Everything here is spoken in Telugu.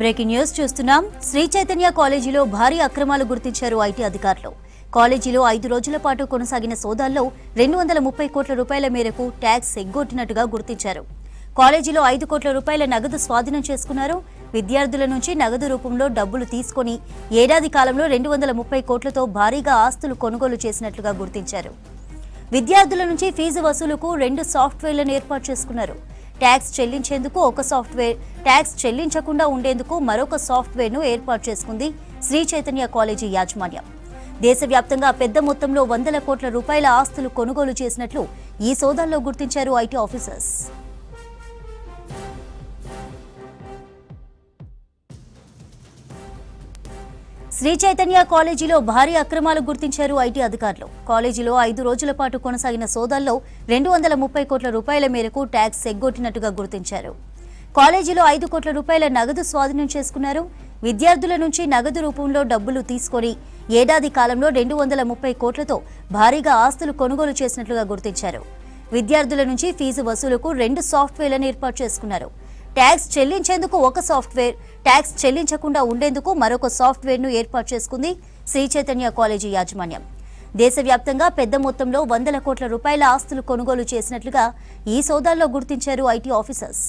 బ్రేకింగ్ న్యూస్ చూస్తున్నాం. శ్రీ చైతన్య కాలేజీలో భారీ అక్రమాలు గుర్తించారు ఐటీ అధికారులు. కాలేజీలో 5 రోజుల పాటు కొనసాగిన సోదాల్లో 230 కోట్ల రూపాయల మేరకు ట్యాక్స్ ఎగ్గొట్టినట్టుగా గుర్తించారు. కాలేజీలో 5 కోట్ల రూపాయల నగదు స్వాధీనం చేసుకున్నారు. విద్యార్థుల నుంచి నగదు రూపంలో డబ్బులు తీసుకుని ఏడాది కాలంలో 230 కోట్లతో భారీగా ఆస్తులు కొనుగోలు చేసినట్లుగా గుర్తించారు. విద్యార్థుల నుంచి ఫీజు వసూలుకు 2 సాఫ్ట్వేర్లను ఏర్పాటు చేసుకున్నారు. ట్యాక్స్ చెల్లించేందుకు ఒక సాఫ్ట్వేర్, ట్యాక్స్ చెల్లించకుండా ఉండేందుకు మరొక సాఫ్ట్వేర్ను ఏర్పాటు చేసుకుంది శ్రీ చైతన్య కాలేజీ యాజమాన్యం. దేశవ్యాప్తంగా పెద్ద మొత్తంలో 100 కోట్ల రూపాయల ఆస్తులు కొనుగోలు చేసినట్లు ఈ సోదాల్లో గుర్తించారు ఐటీ ఆఫీసర్స్. శ్రీ చైతన్య కాలేజీలో భారీ అక్రమాలు గుర్తించారు ఐటీ అధికారులు. కాలేజీలో 5 రోజుల పాటు కొనసాగిన సోదాల్లో 230 కోట్ల రూపాయల మేరకు ట్యాక్స్ ఎగ్గొట్టినట్టుగా గుర్తించారు. కాలేజీలో 5 కోట్ల రూపాయల నగదు స్వాధీనం చేసుకున్నారు. విద్యార్థుల నుంచి నగదు రూపంలో డబ్బులు తీసుకొని ఏడాది కాలంలో 230 కోట్లతో భారీగా ఆస్తులు కొనుగోలు చేసినట్లుగా గుర్తించారు. విద్యార్థుల నుంచి ఫీజు వసూలుకు 2 సాఫ్ట్వేర్లను ఏర్పాటు చేసుకున్నారు. ట్యాక్స్ చెల్లించేందుకు ఒక సాఫ్ట్వేర్, ట్యాక్స్ చెల్లించకుండా ఉండేందుకు మరొక సాఫ్ట్వేర్ను ఏర్పాటు చేసుకుంది శ్రీ చైతన్య కాలేజీ యాజమాన్యం. దేశవ్యాప్తంగా పెద్ద మొత్తంలో 100 కోట్ల రూపాయల ఆస్తులు కొనుగోలు చేసినట్లుగా ఈ సోదాల్లో గుర్తించారు ఐటీ ఆఫీసర్స్.